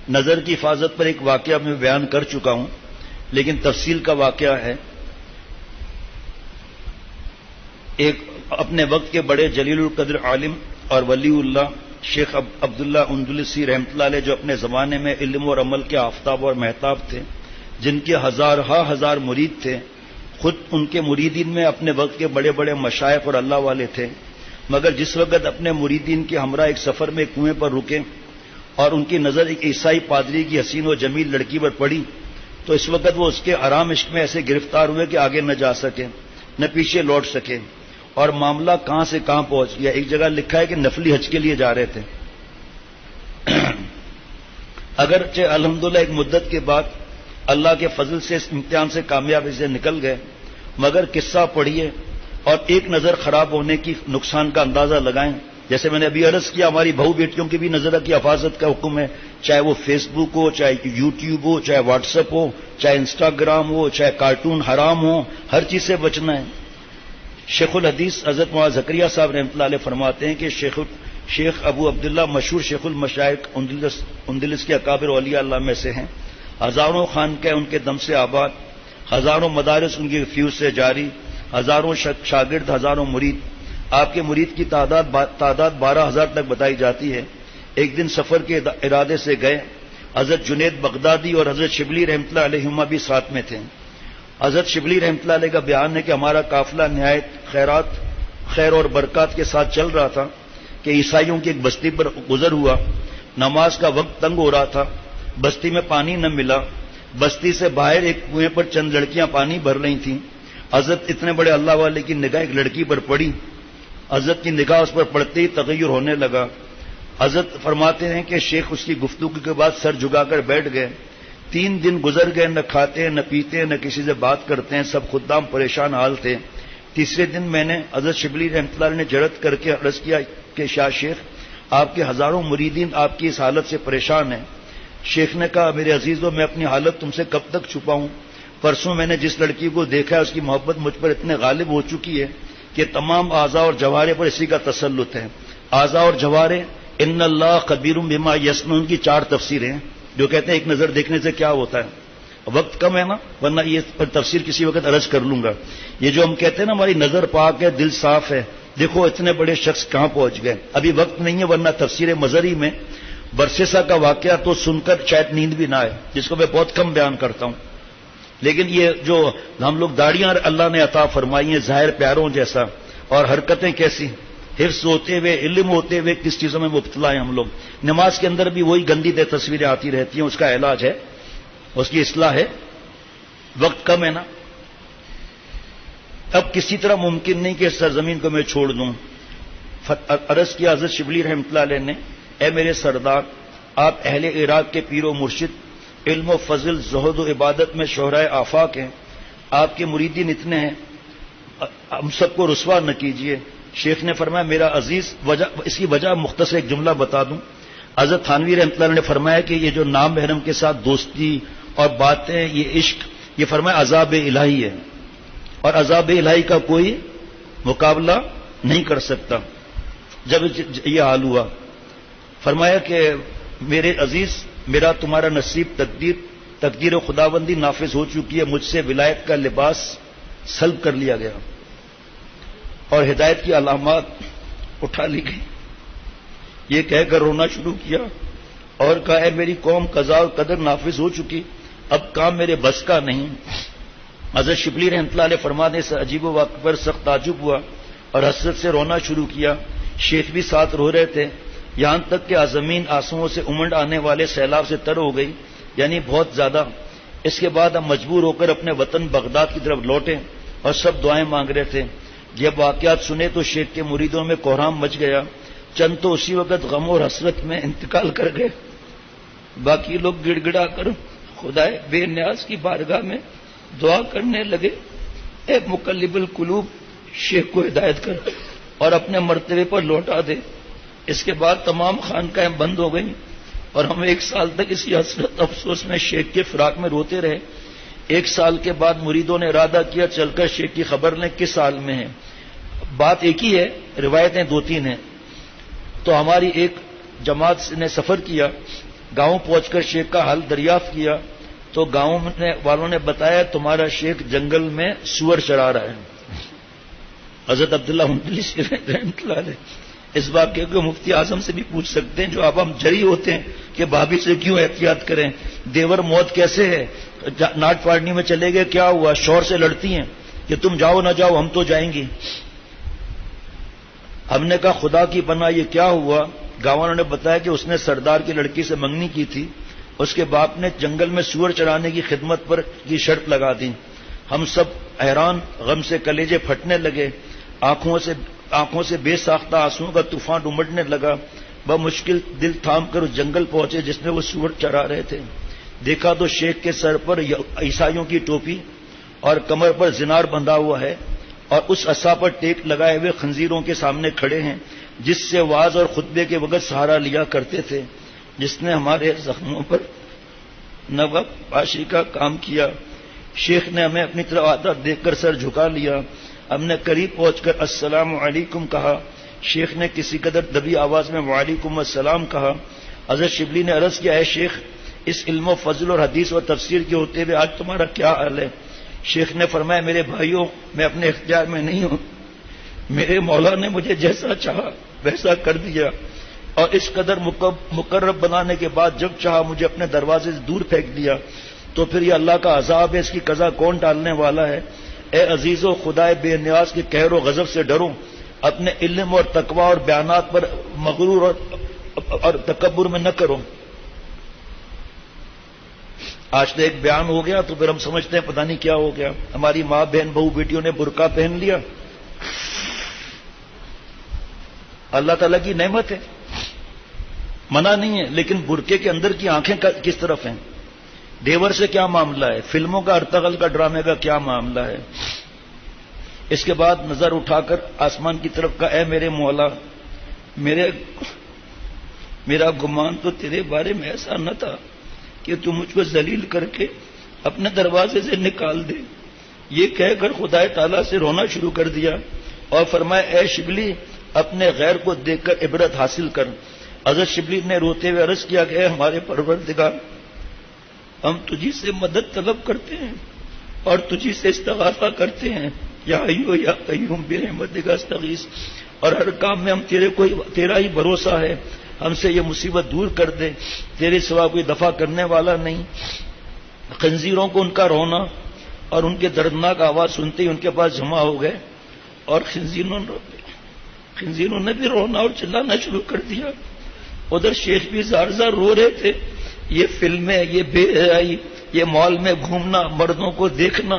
نظر کی حفاظت پر ایک واقعہ میں بیان کر چکا ہوں، لیکن تفصیل کا واقعہ ہے۔ ایک اپنے وقت کے بڑے جلیل القدر عالم اور ولی اللہ شیخ عبداللہ اندلسی رحمۃ اللہ علیہ، جو اپنے زمانے میں علم اور عمل کے آفتاب اور مہتاب تھے، جن کے ہزار مرید تھے، خود ان کے مریدین میں اپنے وقت کے بڑے بڑے مشائخ اور اللہ والے تھے، مگر جس وقت اپنے مریدین کے ہمراہ ایک سفر میں کنویں پر رکے اور ان کی نظر ایک عیسائی پادری کی حسین و جمیل لڑکی پر پڑی، تو اس وقت وہ اس کے حرام عشق میں ایسے گرفتار ہوئے کہ آگے نہ جا سکے نہ پیچھے لوٹ سکے، اور معاملہ کہاں سے کہاں پہنچ گیا۔ ایک جگہ لکھا ہے کہ نفلی حج کے لیے جا رہے تھے۔ اگرچہ الحمدللہ ایک مدت کے بعد اللہ کے فضل سے اس امتحان سے کامیابی سے نکل گئے، مگر قصہ پڑھیے اور ایک نظر خراب ہونے کی نقصان کا اندازہ لگائیں۔ جیسے میں نے ابھی عرض کیا، ہماری بہو بیٹیوں کی بھی نظر کی حفاظت کا حکم ہے، چاہے وہ فیس بک ہو، چاہے یوٹیوب ہو، چاہے واٹس ایپ ہو، چاہے انسٹاگرام ہو، چاہے کارٹون حرام ہو، ہر چیز سے بچنا ہے۔ شیخ الحدیث حضرت مولانا زکریہ صاحب رحمۃ اللہ علیہ فرماتے ہیں کہ شیخ ابو عبداللہ مشہور شیخ المشائخ اندلس کے اکابر اولیاء اللہ میں سے ہیں، ہزاروں خانقاہ ان کے دم سے آباد، ہزاروں مدارس ان کی فیوز سے جاری، ہزاروں شاگرد، ہزاروں مرید۔ آپ کے مرید کی تعداد 12,000 تک بتائی جاتی ہے۔ ایک دن سفر کے ارادے سے گئے، حضرت جنید بغدادی اور حضرت شبلی رحمۃ اللہ علیہما بھی ساتھ میں تھے۔ حضرت شبلی رحمۃ اللہ علیہ کا بیان ہے کہ ہمارا قافلہ نہایت خیر اور برکات کے ساتھ چل رہا تھا کہ عیسائیوں کی ایک بستی پر گزر ہوا۔ نماز کا وقت تنگ ہو رہا تھا، بستی میں پانی نہ ملا، بستی سے باہر ایک کنویں پر چند لڑکیاں پانی بھر رہی تھیں۔ حضرت اتنے بڑے اللہ والے کی نگاہ ایک لڑکی پر پڑی، حضرت کی نگاہ اس پر پڑتے ہی تغیر ہونے لگا۔ حضرت فرماتے ہیں کہ شیخ اس کی گفتگو کے بعد سر جھکا کر بیٹھ گئے۔ 3 دن گزر گئے، نہ کھاتے ہیں نہ پیتے ہیں نہ کسی سے بات کرتے ہیں، سب خدام پریشان حال تھے۔ تیسرے دن میں نے حضرت شبلی رحمۃ اللہ علیہ نے جرأت کر کے عرض کیا کہ شاہ شیخ، آپ کے ہزاروں مریدین آپ کی اس حالت سے پریشان ہیں۔ شیخ نے کہا، میرے عزیزو، میں اپنی حالت تم سے کب تک چھپاؤں؟ پرسوں میں نے جس لڑکی کو دیکھا ہے، اس کی محبت مجھ پر اتنے غالب ہو چکی ہے کہ تمام اعضاء اور جوارے پر اسی کا تسلط ہے۔ اعضاء اور جوارے، ان اللہ خبیر بما یصنعون کی 4 تفسیریں ہیں، جو کہتے ہیں ایک نظر دیکھنے سے کیا ہوتا ہے۔ وقت کم ہے نا، ورنہ یہ تفسیر کسی وقت عرض کر لوں گا۔ یہ جو ہم کہتے ہیں نا ہماری نظر پاک ہے، دل صاف ہے، دیکھو اتنے بڑے شخص کہاں پہنچ گئے۔ ابھی وقت نہیں ہے، ورنہ تفسیر مظہری میں برسیسا کا واقعہ تو سن کر شاید نیند بھی نہ آئے، جس کو میں بہت کم بیان کرتا ہوں۔ لیکن یہ جو ہم لوگ داڑیاں اللہ نے عطا فرمائی ہیں ظاہر پیاروں جیسا، اور حرکتیں کیسی، حفظ ہوتے ہوئے، علم ہوتے ہوئے کس چیزوں میں مبتلا ہیں ہم لوگ۔ نماز کے اندر بھی وہی گندی تصویریں آتی رہتی ہیں، اس کا علاج ہے، اس کی اصلاح ہے۔ وقت کم ہے نا، اب کسی طرح ممکن نہیں کہ اس سرزمین کو میں چھوڑ دوں۔ عرض کیا حضرت شبلی رحمۃ اللہ علیہ نے، اے میرے سردار، آپ اہل عراق کے پیر و مرشد، علم و فضل، زہد و عبادت میں شہرائے آفاق ہیں، آپ کے مریدین اتنے ہیں، ہم سب کو رسوا نہ کیجیے۔ شیخ نے فرمایا، میرا عزیز، اس کی وجہ مختصر ایک جملہ بتا دوں۔ حضرت تھانوی رحمۃ اللہ نے فرمایا کہ یہ جو نام محرم کے ساتھ دوستی اور باتیں، یہ عشق، یہ فرمایا عذاب الہی ہے، اور عذاب الہی کا کوئی مقابلہ نہیں کر سکتا۔ جب یہ حال ہوا، فرمایا کہ میرے عزیز، میرا تمہارا نصیب تقدیر و خداوندی نافذ ہو چکی ہے، مجھ سے ولایت کا لباس سلب کر لیا گیا اور ہدایت کی علامات اٹھا لی گئی۔ یہ کہہ کر رونا شروع کیا اور کہا، اے میری قوم، قضاء و قدر نافذ ہو چکی، اب کام میرے بس کا نہیں۔ حضرت شبلی رحمۃ اللہ علیہ فرمانے سے عجیب و واقع پر سخت تعجب ہوا اور حسرت سے رونا شروع کیا۔ شیخ بھی ساتھ رو رہے تھے، یہاں تک کہ زمین آنسوؤں سے امنڈ آنے والے سیلاب سے تر ہو گئی، یعنی بہت زیادہ۔ اس کے بعد ہم مجبور ہو کر اپنے وطن بغداد کی طرف لوٹے اور سب دعائیں مانگ رہے تھے۔ جب واقعات سنے تو شیخ کے مریدوں میں کوہرام مچ گیا، چند تو اسی وقت غم اور حسرت میں انتقال کر گئے، باقی لوگ گڑ گڑا کر خدائے بے نیاز کی بارگاہ میں دعا کرنے لگے، اے مقلب القلوب، شیخ کو ہدایت کر اور اپنے مرتبے پر لوٹا دے۔ اس کے بعد تمام خانقاہیں بند ہو گئیں اور ہم 1 سال تک اسی حسرت افسوس میں شیخ کے فراق میں روتے رہے۔ 1 سال کے بعد مریدوں نے ارادہ کیا چل کر شیخ کی خبر لیں کس حال میں ہے۔ بات ایک ہی ہے، روایتیں 2-3 ہیں۔ تو ہماری ایک جماعت نے سفر کیا، گاؤں پہنچ کر شیخ کا حال دریافت کیا تو گاؤں والوں نے بتایا تمہارا شیخ جنگل میں سور چرا رہا ہے۔ حضرت عبداللہ مندلسی رحمۃ اللہ علیہ اس واقعے کو مفتی اعظم سے بھی پوچھ سکتے ہیں، جو اب ہم جری ہوتے ہیں کہ بھابھی سے کیوں احتیاط کریں، دیور موت کیسے ہے، ناٹ پارنی میں چلے گئے کیا ہوا، شوہر سے لڑتی ہیں کہ تم جاؤ نہ جاؤ ہم تو جائیں گی۔ ہم نے کہا خدا کی پناہ یہ کیا ہوا؟ گاؤں والوں نے بتایا کہ اس نے سردار کی لڑکی سے منگنی کی تھی، اس کے باپ نے جنگل میں سور چرانے کی خدمت پر کی شرط لگا دی۔ ہم سب حیران، غم سے کلیجے پھٹنے لگے، آنکھوں سے بے ساختہ آنسوؤں کا طوفان امڑنے لگا۔ بمشکل دل تھام کر اس جنگل پہنچے جس میں وہ سور چرا رہے تھے۔ دیکھا تو شیخ کے سر پر عیسائیوں کی ٹوپی اور کمر پر زنار بندھا ہوا ہے، اور اس عصا پر ٹیک لگائے ہوئے خنزیروں کے سامنے کھڑے ہیں جس سے وعظ اور خطبے کے وقت سہارا لیا کرتے تھے، جس نے ہمارے زخموں پر نوا پاشی کا کام کیا۔ شیخ نے ہمیں اپنی طرف آتا دیکھ کر سر جھکا لیا۔ ہم نے قریب پہنچ کر السلام علیکم کہا۔ شیخ نے کسی قدر دبی آواز میں وعلیکم السلام کہا۔ حضرت شبلی نے عرض کیا، اے شیخ، اس علم و فضل اور حدیث و تفسیر کے ہوتے ہوئے آج تمہارا کیا حال ہے؟ شیخ نے فرمایا، میرے بھائیوں، میں اپنے اختیار میں نہیں ہوں، میرے مولا نے مجھے جیسا چاہا ویسا کر دیا، اور اس قدر مقرب بنانے کے بعد جب چاہا مجھے اپنے دروازے سے دور پھینک دیا، تو پھر یہ اللہ کا عذاب ہے، اس کی قضا کون ٹالنے والا ہے؟ اے عزیزو، خدائے بے نیاز کے قہر و غضب سے ڈرو، اپنے علم اور تقوی اور بیانات پر مغرور اور تکبر میں نہ کرو۔ آج تو ایک بیان ہو گیا تو پھر ہم سمجھتے ہیں پتہ نہیں کیا ہو گیا، ہماری ماں بہن بہو بیٹیوں نے برقع پہن لیا، اللہ تعالیٰ کی نعمت ہے، منع نہیں ہے، لیکن برقعے کے اندر کی آنکھیں کس طرف ہیں؟ دیور سے کیا معاملہ ہے؟ فلموں کا ارطغرل کا ڈرامے کا کیا معاملہ ہے؟ اس کے بعد نظر اٹھا کر آسمان کی طرف کہا، اے میرے مولا، میرا گمان تو تیرے بارے میں ایسا نہ تھا کہ تو مجھ کو ذلیل کر کے اپنے دروازے سے نکال دے۔ یہ کہہ کر خدا تعالیٰ سے رونا شروع کر دیا اور فرمایا، اے شبلی، اپنے غیر کو دیکھ کر عبرت حاصل کر۔ حضرت شبلی نے روتے ہوئے عرض کیا کہ اے ہمارے پروردگار، ہم تجھی سے مدد طلب کرتے ہیں اور تجھی سے استغاثہ کرتے ہیں، یا حیو یا قیوم برحمتک استغیث، اور ہر کام میں ہم تیرا ہی بھروسہ ہے، ہم سے یہ مصیبت دور کر دے، تیرے سوا کوئی دفع کرنے والا نہیں۔ خنزیروں کو ان کا رونا اور ان کے دردناک آواز سنتے ہی ان کے پاس جمع ہو گئے، اور خنزیروں نے بھی رونا اور چلانا شروع کر دیا۔ ادھر شیخ بھی زار زار رو رہے تھے۔ یہ فلمیں، یہ بے حیائی، یہ مال میں گھومنا، مردوں کو دیکھنا،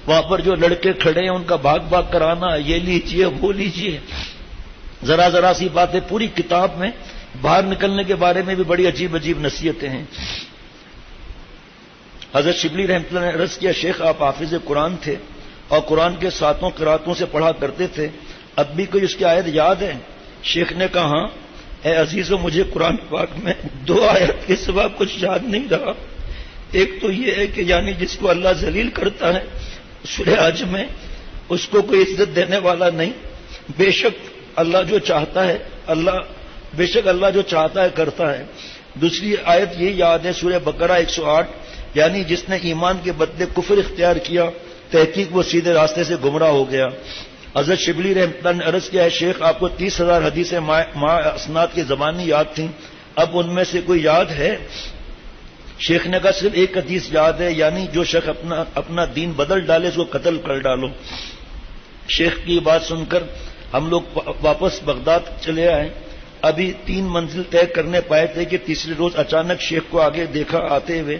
وہاں پر جو لڑکے کھڑے ہیں ان کا بھاگ بھاگ کرانا، یہ لیجیے وہ لیجیے، ذرا ذرا سی باتیں، پوری کتاب میں باہر نکلنے کے بارے میں بھی بڑی عجیب عجیب نصیحتیں ہیں۔ حضرت شبلی رحمۃ اللہ نے عرض کیا، شیخ آپ حافظ قرآن تھے اور قرآن کے 7 قراتوں سے پڑھا کرتے تھے، اب بھی کوئی اس کی آیت یاد ہے؟ شیخ نے کہا، ہاں اے عزیزو، مجھے قرآن پاک میں 2 آیت کے سوا کچھ یاد نہیں رہا۔ ایک تو یہ ہے کہ یعنی جس کو اللہ ذلیل کرتا ہے سورہ حج میں، اس کو کوئی عزت دینے والا نہیں، بے شک اللہ جو چاہتا ہے کرتا ہے۔ دوسری آیت یہ یاد ہے سورہ بقرہ 108، یعنی جس نے ایمان کے بدلے کفر اختیار کیا تحقیق وہ سیدھے راستے سے گمراہ ہو گیا۔ حضرت شبلی رحمۃ اللہ نے عرض کیا ہے، شیخ آپ کو 30,000 حدیثیں ماں اسناد کی زبانی یاد تھیں، اب ان میں سے کوئی یاد ہے؟ شیخ نے کہا صرف ایک حدیث یاد ہے، یعنی جو شخص اپنا دین بدل ڈالے اس کو قتل کر ڈالو۔ شیخ کی بات سن کر ہم لوگ واپس بغداد چلے آئے۔ ابھی 3 منزل طے کرنے پائے تھے کہ تیسرے روز اچانک شیخ کو آگے دیکھا آتے ہوئے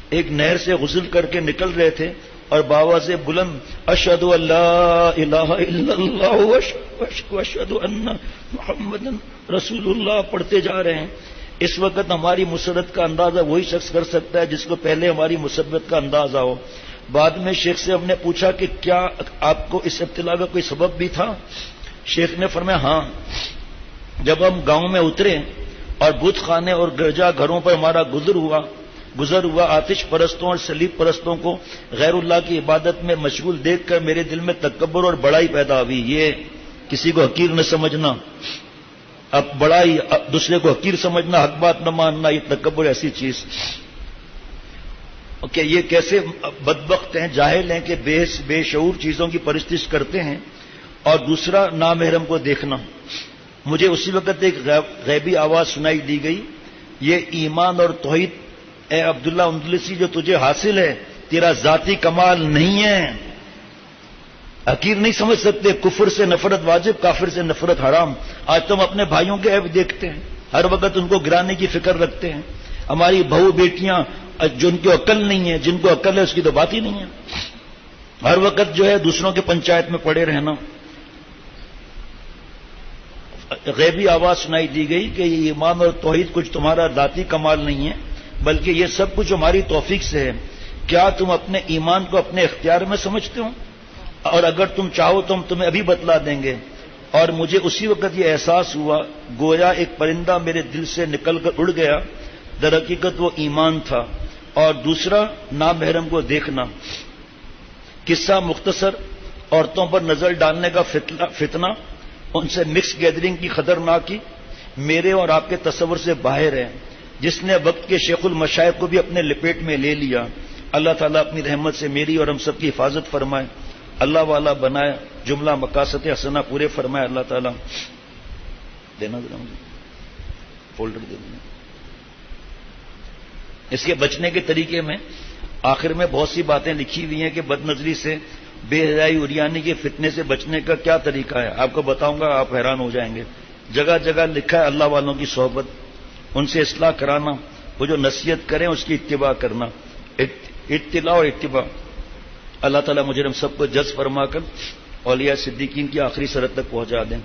ایک نہر سے غسل کر کے نکل رہے تھے اور باواز بلند اشہد ان لا الہ الا اللہ واشہد ان محمد رسول اللہ پڑھتے جا رہے ہیں۔ اس وقت ہماری مسرت کا اندازہ وہی شخص کر سکتا ہے جس کو پہلے ہماری مسرت کا اندازہ ہو۔ بعد میں شیخ سے ہم نے پوچھا کہ کیا آپ کو اس ابتلا کا کوئی سبب بھی تھا؟ شیخ نے فرمایا ہاں، جب ہم گاؤں میں اترے اور بت خانے اور گرجا گھروں پر ہمارا گزر ہوا آتش پرستوں اور صلیب پرستوں کو غیر اللہ کی عبادت میں مشغول دیکھ کر میرے دل میں تکبر اور بڑائی پیدا ہوئی۔ یہ کسی کو حقیر نہ سمجھنا، اب بڑا ہی دوسرے کو حقیر سمجھنا، حق بات نہ ماننا، یہ تکبر ایسی چیز کہ یہ کیسے بدبخت ہیں، جاہل ہیں کہ بے شعور چیزوں کی پرستش کرتے ہیں. اور دوسرا نامحرم کو دیکھنا. مجھے اسی وقت ایک غیبی آواز سنائی دی گئی، یہ ایمان اور توحید اے عبداللہ اندلسی جو تجھے حاصل ہے تیرا ذاتی کمال نہیں ہے، حقیر نہیں سمجھ سکتے. کفر سے نفرت واجب، کافر سے نفرت حرام. آج تم اپنے بھائیوں کے عیب دیکھتے ہیں، ہر وقت ان کو گرانے کی فکر رکھتے ہیں. ہماری بہو بیٹیاں جن کو عقل نہیں ہے، جن کو عقل ہے اس کی تو بات ہی نہیں ہے، ہر وقت جو ہے دوسروں کے پنچایت میں پڑے رہنا. غیبی آواز سنائی دی گئی کہ یہ ایمان اور توحید کچھ تمہارا ذاتی کمال نہیں ہے بلکہ یہ سب کچھ ہماری توفیق سے ہے. کیا تم اپنے ایمان کو اپنے اختیار میں سمجھتے ہو؟ اور اگر تم چاہو تو ہم تمہیں ابھی بتلا دیں گے. اور مجھے اسی وقت یہ احساس ہوا گویا ایک پرندہ میرے دل سے نکل کر اڑ گیا، در حقیقت وہ ایمان تھا. اور دوسرا نامحرم کو دیکھنا. قصہ مختصر، عورتوں پر نظر ڈالنے کا فتنہ، ان سے مکس گیدرنگ کی خطرناکی میرے اور آپ کے تصور سے باہر ہے، جس نے وقت کے شیخ المشائخ کو بھی اپنے لپیٹ میں لے لیا. اللہ تعالیٰ اپنی رحمت سے میری اور ہم سب کی حفاظت فرمائے، اللہ والا بنائے، جملہ مقاصد حسنہ پورے فرمائے. اللہ تعالیٰ دینا ذرا مجھے فولڈر دے دینا. اس کے بچنے کے طریقے میں آخر میں بہت سی باتیں لکھی ہوئی ہیں کہ بد نظری سے، بے حیائی اریانی کے فتنے سے بچنے کا کیا طریقہ ہے. آپ کو بتاؤں گا، آپ حیران ہو جائیں گے. جگہ جگہ لکھا ہے اللہ والوں کی صحبت، ان سے اصلاح کرانا، وہ جو نصیحت کریں اس کی اتباع کرنا. اطلاع اور اتباع. اللہ تعالیٰ مجھے ہم سب کو جذب فرما کر اولیاء صدیقین کی آخری سرحد تک پہنچا دیں.